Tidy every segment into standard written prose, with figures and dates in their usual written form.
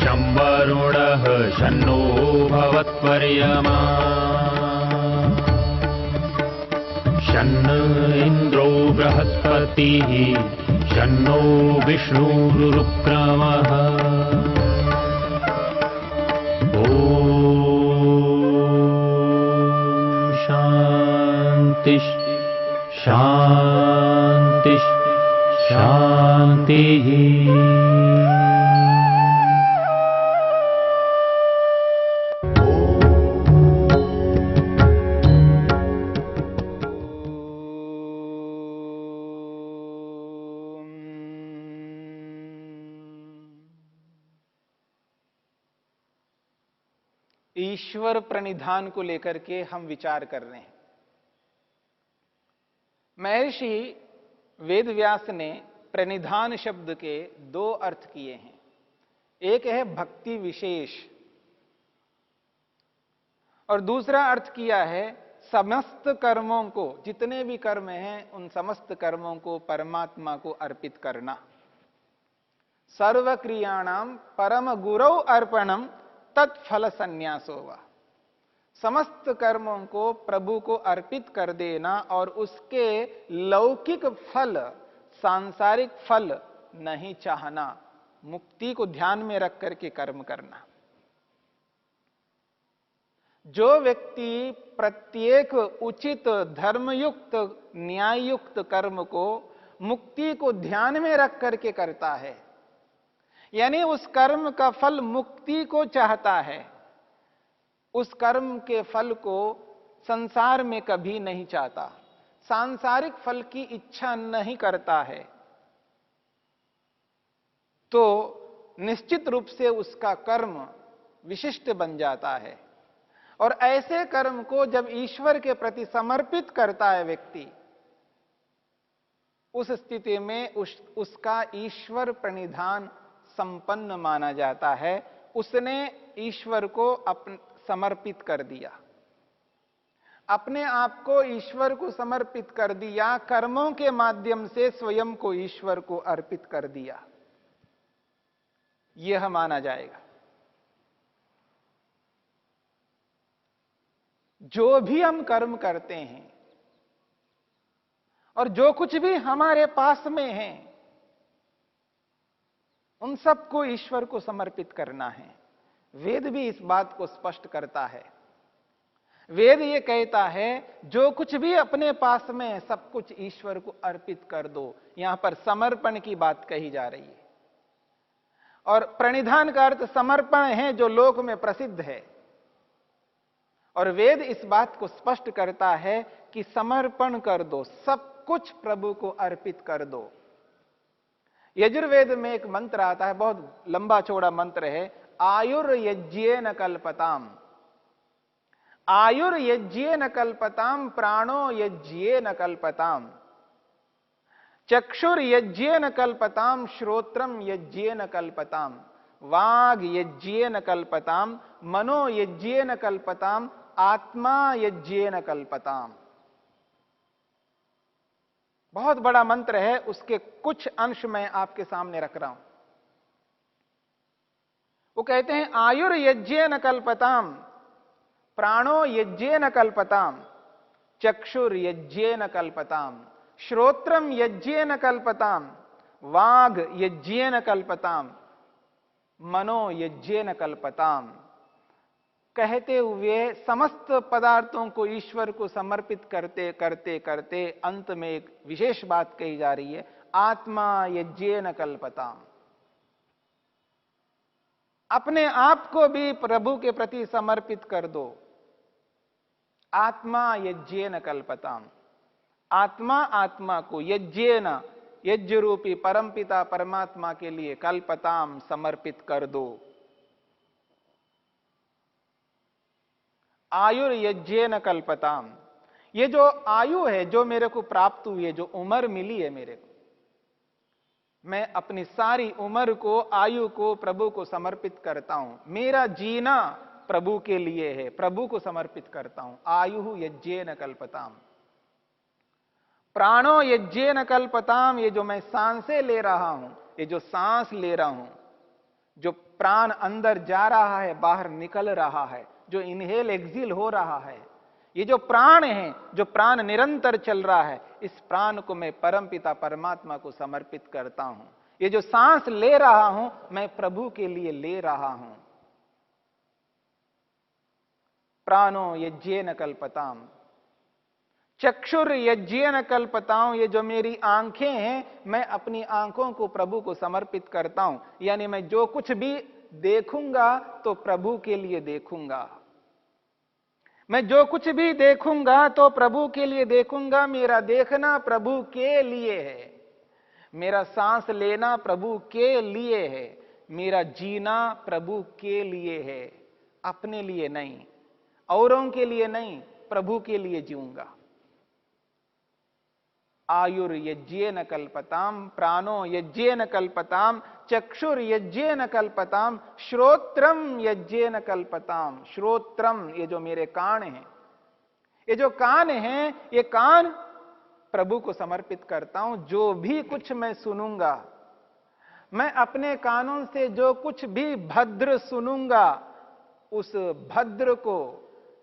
शं वरुणः शन्नो भवत्पर्यमा शन्न इन्द्रो बृहस्पतिः शन्नो विष्णुरुक्रमः ॐ शान्ति शान्ति शान्तिः। ईश्वर प्रणिधान को लेकर के हम विचार कर रहे हैं। महर्षि वेदव्यास ने प्रणिधान शब्द के दो अर्थ किए हैं। एक है भक्ति विशेष और दूसरा अर्थ किया है समस्त कर्मों को, जितने भी कर्म हैं उन समस्त कर्मों को परमात्मा को अर्पित करना। सर्व क्रियाणाम परम गुरौ अर्पणम तत्फल संन्यासो वा। समस्त कर्मों को प्रभु को अर्पित कर देना और उसके लौकिक फल, सांसारिक फल नहीं चाहना, मुक्ति को ध्यान में रख करके कर्म करना। जो व्यक्ति प्रत्येक उचित धर्मयुक्त न्याययुक्त कर्म को मुक्ति को ध्यान में रख करके करता है, यानी उस कर्म का फल मुक्ति को चाहता है, उस कर्म के फल को संसार में कभी नहीं चाहता, सांसारिक फल की इच्छा नहीं करता है, तो निश्चित रूप से उसका कर्म विशिष्ट बन जाता है। और ऐसे कर्म को जब ईश्वर के प्रति समर्पित करता है व्यक्ति, उस स्थिति में उसका ईश्वर प्रणिधान संपन्न माना जाता है। उसने ईश्वर को समर्पित कर दिया, अपने आप को ईश्वर को समर्पित कर दिया, कर्मों के माध्यम से स्वयं को ईश्वर को अर्पित कर दिया, यह माना जाएगा। जो भी हम कर्म करते हैं और जो कुछ भी हमारे पास में है, उन सबको ईश्वर को समर्पित करना है। वेद भी इस बात को स्पष्ट करता है। वेद ये कहता है जो कुछ भी अपने पास में है सब कुछ ईश्वर को अर्पित कर दो। यहां पर समर्पण की बात कही जा रही है। और प्रणिधान का अर्थ समर्पण है जो लोक में प्रसिद्ध है। और वेद इस बात को स्पष्ट करता है कि समर्पण कर दो, सब कुछ प्रभु को अर्पित कर दो। यजुर्वेद में एक मंत्र आता है, बहुत लंबा चौड़ा मंत्र है, आयुर्यज्येन कल्पताम। आयुर्यज्येन कल्पताम, प्राणो यज्येन कल्पताम, चक्षुर्यज्येन कल्पताम, श्रोत्रम यज्येन कल्पताम, वाग यज्येन कल्पताम, मनो यज्येन कल्पताम, आत्मा यज्येन कल्पताम। बहुत बड़ा मंत्र है, उसके कुछ अंश मैं आपके सामने रख रहा हूं। वो कहते हैं आयुर्यज्येन कल्पताम, प्राणो यज्येन कल्पताम, चक्षुर्यज्येन कल्पताम, श्रोत्रम यज्येन कल्पताम, वाग यज्येन कल्पताम, मनो यज्येन कल्पताम। कहते हुए समस्त पदार्थों को ईश्वर को समर्पित करते करते करते अंत में एक विशेष बात कही जा रही है, आत्मा यज्येन कल्पताम। अपने आप को भी प्रभु के प्रति समर्पित कर दो। आत्मा यज्येन कल्पताम, आत्मा आत्मा को यज्येन, यज्ञ रूपी परमपिता परमात्मा के लिए कल्पताम समर्पित कर दो। आयुर्यज्येन कल्पताम, ये जो आयु है जो मेरे को प्राप्त हुई है, जो उम्र मिली है मेरे को, मैं अपनी सारी उम्र को, आयु को प्रभु को समर्पित करता हूं। मेरा जीना प्रभु के लिए है, प्रभु को समर्पित करता हूं। आयु यज्येन कल्पताम, प्राणो यज्येन कल्पताम, ये जो मैं सांसें ले रहा हूं, ये जो सांस ले रहा हूं, जो प्राण अंदर जा रहा है, बाहर निकल रहा है, जो इनहेल एक्सिल हो रहा है, ये जो प्राण है, जो प्राण निरंतर चल रहा है, इस प्राण को मैं परमपिता परमात्मा को समर्पित करता हूं। ये जो सांस ले रहा हूं, मैं प्रभु के लिए ले रहा हूं। प्राणो यज्ञेन कल्पताम, चक्षुर यज्ञेन कल्पताम। ये जो मेरी आंखें हैं, मैं अपनी आंखों को प्रभु को समर्पित करता हूं। यानी मैं जो कुछ भी देखूंगा तो प्रभु के लिए देखूंगा। मैं जो कुछ भी देखूंगा तो प्रभु के लिए देखूंगा। मेरा देखना प्रभु के लिए है, मेरा सांस लेना प्रभु के लिए है, मेरा जीना प्रभु के लिए है, अपने लिए नहीं, औरों के लिए नहीं, प्रभु के लिए जीऊंगा। आयुर यज्ञेन कल्पताम, प्राणो यज्ञेन कल्पताम, चक्षुर यज्ञेन कल्पताम, श्रोत्रम यज्ञेन कल्पताम। श्रोत्रम, ये जो मेरे कान हैं, ये जो कान हैं, ये कान प्रभु को समर्पित करता हूं। जो भी कुछ मैं सुनूंगा, मैं अपने कानों से जो कुछ भी भद्र सुनूंगा, उस भद्र को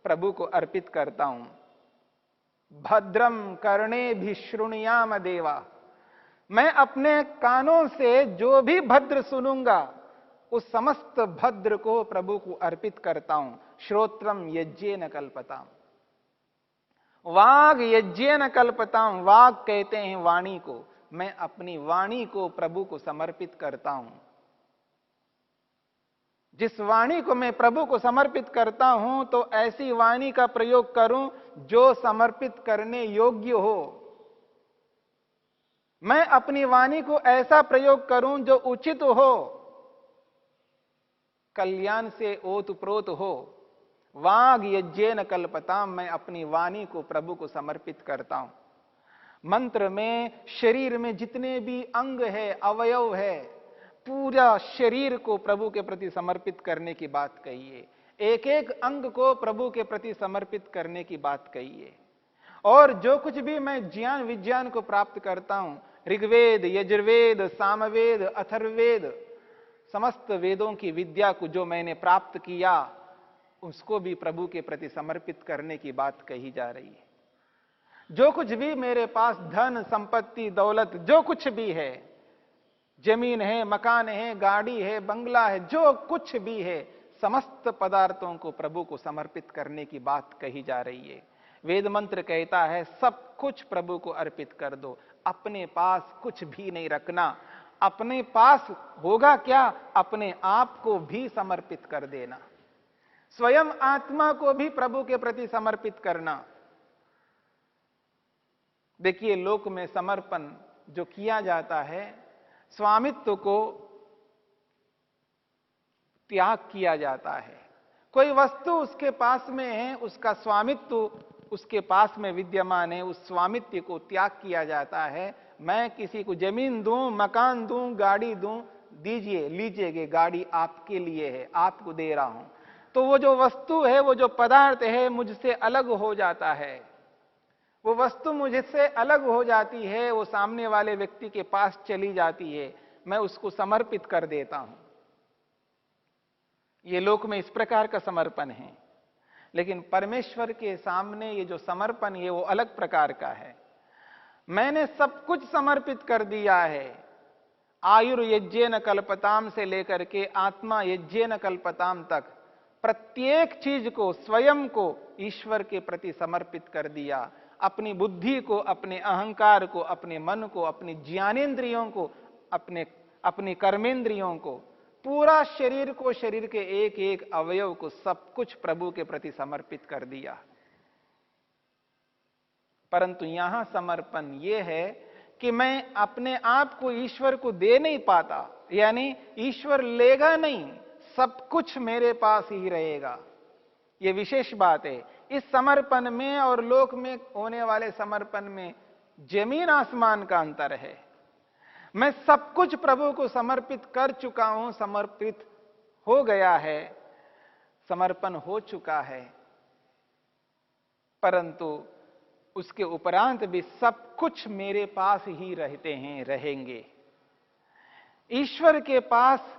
प्रभु को अर्पित करता हूं। भद्रम कर्णे भी श्रुणुयाम देवा। मैं अपने कानों से जो भी भद्र सुनूंगा, उस समस्त भद्र को प्रभु को अर्पित करता हूं। श्रोत्रम यज्ञेन कल्पताम, वाग यज्ञेन कल्पताम। वाग कहते हैं वाणी को। मैं अपनी वाणी को प्रभु को समर्पित करता हूं। जिस वाणी को मैं प्रभु को समर्पित करता हूं, तो ऐसी वाणी का प्रयोग करूं जो समर्पित करने योग्य हो। मैं अपनी वाणी को ऐसा प्रयोग करूं जो उचित हो, कल्याण से ओतप्रोत हो। वाग यज्ञेन कल्पताम, मैं अपनी वाणी को प्रभु को समर्पित करता हूं। मंत्र में शरीर में जितने भी अंग है, अवयव है, पूरा शरीर को प्रभु के प्रति समर्पित करने की बात कही है। एक एक अंग को प्रभु के प्रति समर्पित करने की बात कही है। और जो कुछ भी मैं ज्ञान विज्ञान को प्राप्त करता हूं, ऋग्वेद, यजुर्वेद, सामवेद, अथर्ववेद, समस्त वेदों की विद्या को जो मैंने प्राप्त किया, उसको भी प्रभु के प्रति समर्पित करने की बात कही जा रही है। जो कुछ भी मेरे पास धन संपत्ति दौलत जो कुछ भी है, जमीन है, मकान है, गाड़ी है, बंगला है, जो कुछ भी है, समस्त पदार्थों को प्रभु को समर्पित करने की बात कही जा रही है। वेद मंत्र कहता है सब कुछ प्रभु को अर्पित कर दो, अपने पास कुछ भी नहीं रखना। अपने पास होगा क्या? अपने आप को भी समर्पित कर देना, स्वयं आत्मा को भी प्रभु के प्रति समर्पित करना। देखिए, लोक में समर्पण जो किया जाता है, स्वामित्व को त्याग किया जाता है। कोई वस्तु उसके पास में है, उसका स्वामित्व उसके पास में विद्यमान है, उस स्वामित्व को त्याग किया जाता है। मैं किसी को जमीन दूं, मकान दूं, गाड़ी दूं, दीजिए, लीजिए, गाड़ी आपके लिए है, आपको दे रहा हूं, तो वो जो वस्तु है, वो जो पदार्थ है, मुझसे अलग हो जाता है। वो वस्तु मुझसे अलग हो जाती है, वो सामने वाले व्यक्ति के पास चली जाती है, मैं उसको समर्पित कर देता हूं। ये लोक में इस प्रकार का समर्पण है। लेकिन परमेश्वर के सामने ये जो समर्पण है, वो अलग प्रकार का है। मैंने सब कुछ समर्पित कर दिया है। आयुर्यज्ञेन कल्पताम से लेकर के आत्मा यज्ञेन कल्पताम तक प्रत्येक चीज को, स्वयं को ईश्वर के प्रति समर्पित कर दिया। अपनी बुद्धि को, अपने अहंकार को, अपने मन को, अपनी ज्ञानेंद्रियों को, अपनी कर्मेंद्रियों को, पूरा शरीर को, शरीर के एक एक अवयव को, सब कुछ प्रभु के प्रति समर्पित कर दिया। परंतु यहां समर्पण यह है कि मैं अपने आप को ईश्वर को दे नहीं पाता, यानी ईश्वर लेगा नहीं, सब कुछ मेरे पास ही रहेगा। यह विशेष बात है। इस समर्पण में और लोक में होने वाले समर्पण में जमीन आसमान का अंतर है। मैं सब कुछ प्रभु को समर्पित कर चुका हूं, समर्पित हो गया है, समर्पण हो चुका है, परंतु उसके उपरांत भी सब कुछ मेरे पास ही रहते हैं, रहेंगे। ईश्वर के पास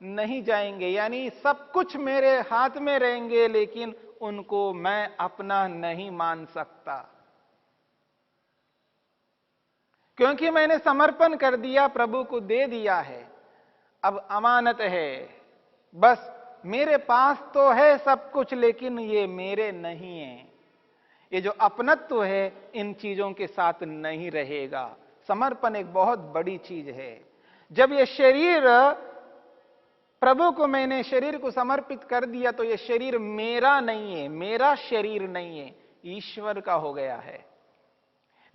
नहीं जाएंगे, यानी सब कुछ मेरे हाथ में रहेंगे लेकिन उनको मैं अपना नहीं मान सकता, क्योंकि मैंने समर्पण कर दिया, प्रभु को दे दिया है। अब अमानत है, बस मेरे पास तो है सब कुछ लेकिन ये मेरे नहीं है। ये जो अपनत्व है इन चीजों के साथ नहीं रहेगा। समर्पण एक बहुत बड़ी चीज है। जब ये शरीर, प्रभु को मैंने शरीर को समर्पित कर दिया तो ये शरीर मेरा नहीं है, मेरा शरीर नहीं है, ईश्वर का हो गया है।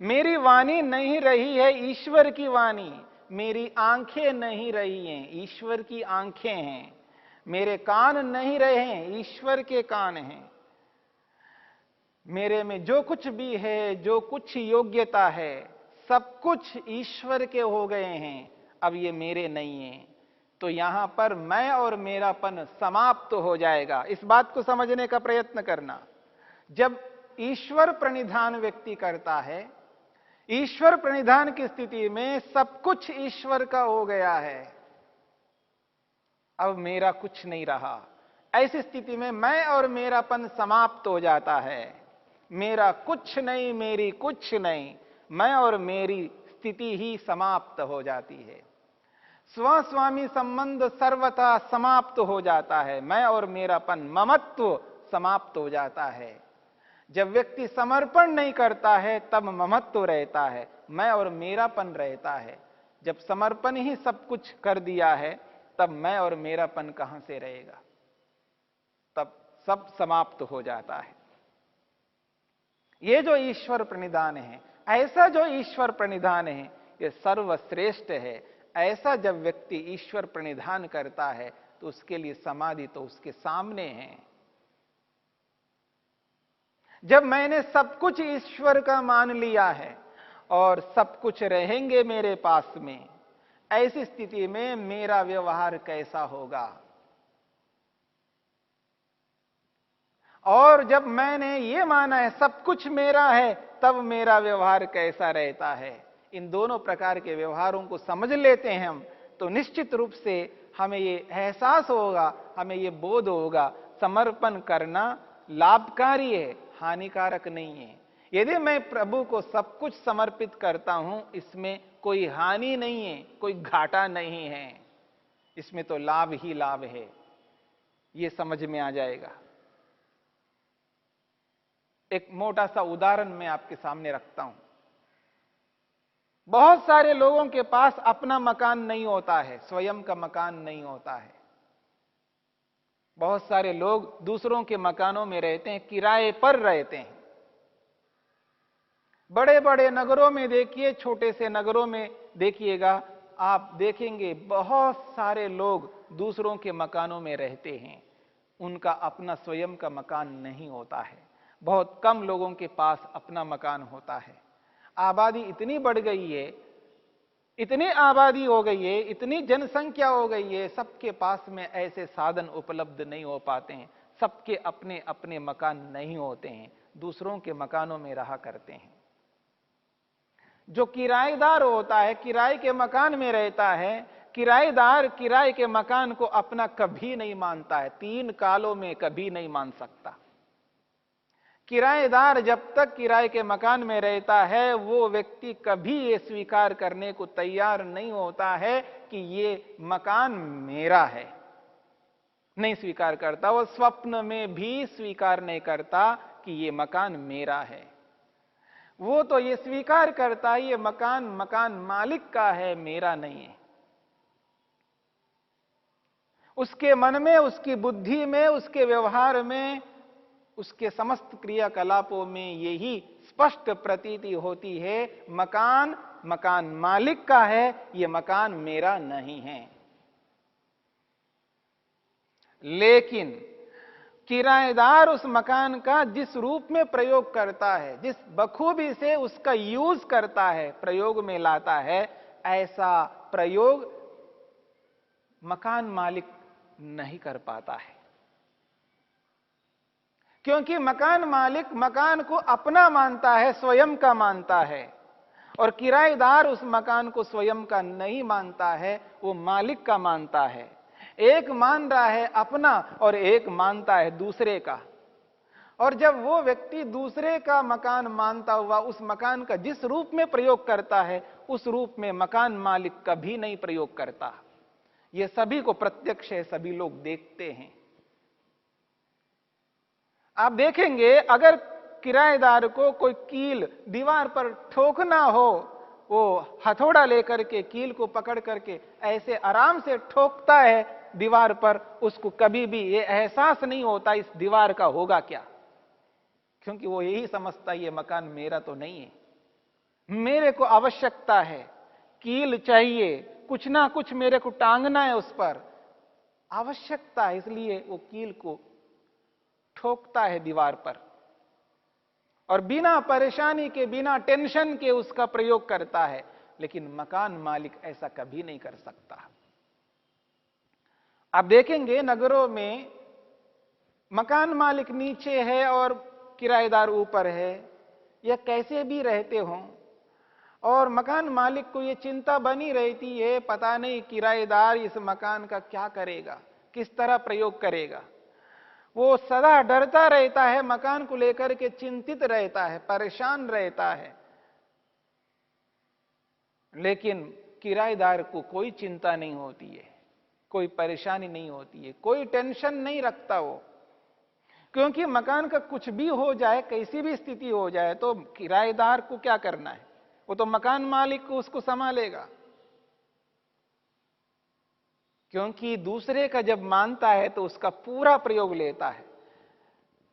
मेरी वाणी नहीं रही है, ईश्वर की वाणी। मेरी आंखें नहीं रही हैं, ईश्वर की आंखें हैं। मेरे कान नहीं रहे हैं, ईश्वर के कान हैं। मेरे में जो कुछ भी है, जो कुछ योग्यता है, सब कुछ ईश्वर के हो गए हैं। अब ये मेरे नहीं है, तो यहां पर मैं और मेरापन समाप्त हो जाएगा। इस बात को समझने का प्रयत्न करना। जब ईश्वर प्रणिधान व्यक्ति करता है, ईश्वर प्रणिधान की स्थिति में सब कुछ ईश्वर का हो गया है, अब मेरा कुछ नहीं रहा। ऐसी स्थिति में मैं और मेरापन समाप्त हो जाता है। मेरा कुछ नहीं, मेरी कुछ नहीं, मैं और मेरी स्थिति ही समाप्त हो जाती है। स्वस्वामी संबंध सर्वथा समाप्त हो जाता है। मैं और मेरापन, ममत्व समाप्त हो जाता है। जब व्यक्ति समर्पण नहीं करता है तब ममत्व रहता है, मैं और मेरापन रहता है। जब समर्पण ही सब कुछ कर दिया है तब मैं और मेरापन कहां से रहेगा? तब सब समाप्त हो जाता है। ये जो ईश्वर प्रणिधान है, ऐसा जो ईश्वर प्रणिधान है, ये सर्वश्रेष्ठ है। ऐसा जब व्यक्ति ईश्वर प्रणिधान करता है तो उसके लिए समाधि तो उसके सामने है। जब मैंने सब कुछ ईश्वर का मान लिया है और सब कुछ रहेंगे मेरे पास में, ऐसी स्थिति में मेरा व्यवहार कैसा होगा? और जब मैंने ये माना है सब कुछ मेरा है, तब मेरा व्यवहार कैसा रहता है? इन दोनों प्रकार के व्यवहारों को समझ लेते हैं हम, तो निश्चित रूप से हमें ये एहसास होगा, हमें ये बोध होगा, समर्पण करना लाभकारी है, हानिकारक नहीं है। यदि मैं प्रभु को सब कुछ समर्पित करता हूं, इसमें कोई हानि नहीं है, कोई घाटा नहीं है, इसमें तो लाभ ही लाभ है। ये समझ में आ जाएगा। एक मोटा सा उदाहरण मैं आपके सामने रखता हूं। बहुत सारे लोगों के पास अपना मकान नहीं होता है, स्वयं का मकान नहीं होता है। बहुत सारे लोग दूसरों के मकानों में रहते हैं, किराए पर रहते हैं। बड़े बड़े नगरों में देखिए, छोटे से नगरों में देखिएगा, आप देखेंगे बहुत सारे लोग दूसरों के मकानों में रहते हैं। उनका अपना स्वयं का मकान नहीं होता है। बहुत कम लोगों के पास अपना मकान होता है। आबादी इतनी बढ़ गई है, इतनी आबादी हो गई है, इतनी जनसंख्या हो गई है, सबके पास में ऐसे साधन उपलब्ध नहीं हो पाते हैं। सबके अपने अपने मकान नहीं होते हैं, दूसरों के मकानों में रहा करते हैं। जो किराएदार होता है, किराए के मकान में रहता है, किराएदार किराए के मकान को अपना कभी नहीं मानता है, 3 कालों में कभी नहीं मान सकता। किराएदार जब तक किराए के मकान में रहता है, वो व्यक्ति कभी ये स्वीकार करने को तैयार नहीं होता है कि ये मकान मेरा है, नहीं स्वीकार करता। वो स्वप्न में भी स्वीकार नहीं करता कि ये मकान मेरा है। वो तो ये स्वीकार करता है ये मकान मालिक का है, मेरा नहीं है। उसके मन में, उसकी बुद्धि में, उसके व्यवहार में, उसके समस्त क्रियाकलापों में यही स्पष्ट प्रतीति होती है, मकान मालिक का है, ये मकान मेरा नहीं है। लेकिन किराएदार उस मकान का जिस रूप में प्रयोग करता है, जिस बखूबी से उसका यूज करता है, प्रयोग में लाता है, ऐसा प्रयोग मकान मालिक नहीं कर पाता है। क्योंकि मकान मालिक मकान को अपना मानता है, स्वयं का मानता है, और किराएदार उस मकान को स्वयं का नहीं मानता है, वो मालिक का मानता है। एक मान रहा है अपना और एक मानता है दूसरे का। और जब वो व्यक्ति दूसरे का मकान मानता हुआ उस मकान का जिस रूप में प्रयोग करता है, उस रूप में मकान मालिक कभी नहीं प्रयोग करता। यह सभी को प्रत्यक्ष है, सभी लोग देखते हैं। आप देखेंगे, अगर किराएदार को कोई कील दीवार पर ठोकना हो, वो हथौड़ा लेकर के कील को पकड़ करके ऐसे आराम से ठोकता है दीवार पर, उसको कभी भी ये एहसास नहीं होता इस दीवार का होगा क्या, क्योंकि वो यही समझता है ये मकान मेरा तो नहीं है, मेरे को आवश्यकता है, कील चाहिए, कुछ ना कुछ मेरे को टांगना है, उस पर आवश्यकता है, इसलिए वो कील को ठोकता है दीवार पर और बिना परेशानी के, बिना टेंशन के उसका प्रयोग करता है। लेकिन मकान मालिक ऐसा कभी नहीं कर सकता। आप देखेंगे नगरों में मकान मालिक नीचे है और किराएदार ऊपर है, या कैसे भी रहते हों, और मकान मालिक को यह चिंता बनी रहती है, पता नहीं किराएदार इस मकान का क्या करेगा, किस तरह प्रयोग करेगा। वो सदा डरता रहता है, मकान को लेकर के चिंतित रहता है, परेशान रहता है। लेकिन किराएदार को कोई चिंता नहीं होती है, कोई परेशानी नहीं होती है, कोई टेंशन नहीं रखता वो, क्योंकि मकान का कुछ भी हो जाए, कैसी भी स्थिति हो जाए, तो किराएदार को क्या करना है, वो तो मकान मालिक को उसको संभालेगा। क्योंकि दूसरे का जब मानता है तो उसका पूरा प्रयोग लेता है,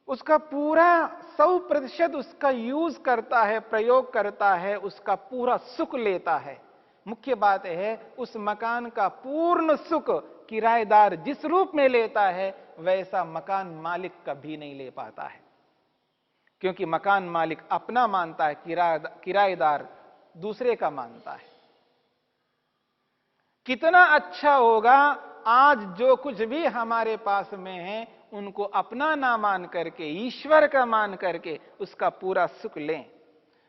उसका पूरा 100% उसका यूज करता है, प्रयोग करता है, उसका पूरा सुख लेता है। मुख्य बात है, उस मकान का पूर्ण सुख किराएदार जिस रूप में लेता है, वैसा मकान मालिक कभी नहीं ले पाता है। क्योंकि मकान मालिक अपना मानता है, किराएदार दूसरे का मानता है। कितना अच्छा होगा आज जो कुछ भी हमारे पास में है, उनको अपना ना मान करके, ईश्वर का मान करके उसका पूरा सुख लें।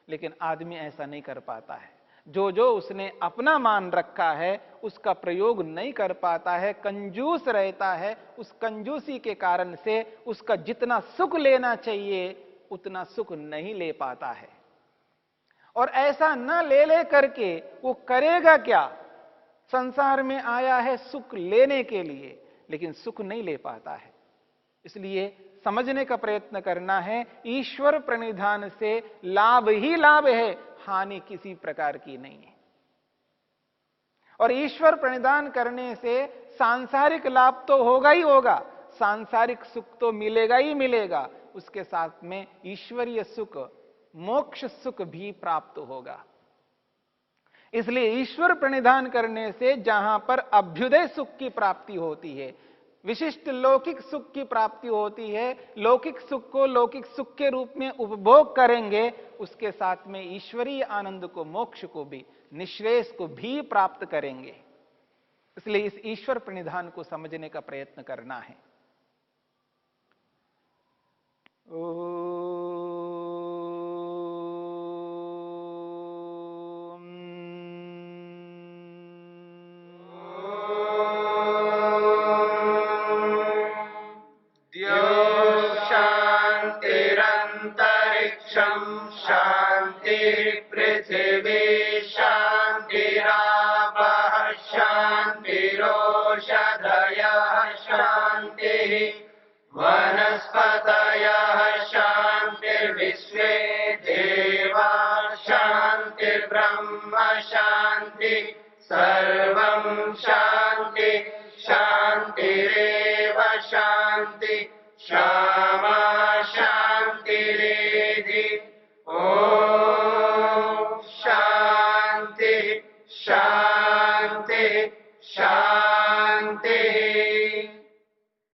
लेकिन आदमी ऐसा नहीं कर पाता है। जो जो उसने अपना मान रखा है उसका प्रयोग नहीं कर पाता है, कंजूस रहता है। उस कंजूसी के कारण से उसका जितना सुख लेना चाहिए उतना सुख नहीं ले पाता है। और ऐसा न ले करके वो करेगा क्या? संसार में आया है सुख लेने के लिए, लेकिन सुख नहीं ले पाता है। इसलिए समझने का प्रयत्न करना है, ईश्वर प्रणिधान से लाभ ही लाभ है, हानि किसी प्रकार की नहीं है। और ईश्वर प्रणिधान करने से सांसारिक लाभ तो होगा ही होगा, सांसारिक सुख तो मिलेगा ही मिलेगा, उसके साथ में ईश्वरीय सुख, मोक्ष सुख भी प्राप्त होगा। इसलिए ईश्वर प्रणिधान करने से जहां पर अभ्युदय सुख की प्राप्ति होती है, विशिष्ट लौकिक सुख की प्राप्ति होती है, लौकिक सुख को लौकिक सुख के रूप में उपभोग करेंगे, उसके साथ में ईश्वरीय आनंद को, मोक्ष को भी, निश्रेष को भी प्राप्त करेंगे। इसलिए इस ईश्वर प्रणिधान को समझने का प्रयत्न करना है। शांति पृथ्वी शांतिरापः शांतिरोषधयः शांतिः वनस्पतयः शांतिर्विश्वे देवा शांतिर्ब्रह्म शांति सर्वं शांति शांतिरेव शांति क्षमा शांतिरेधि। ओम शांति शांति शांति।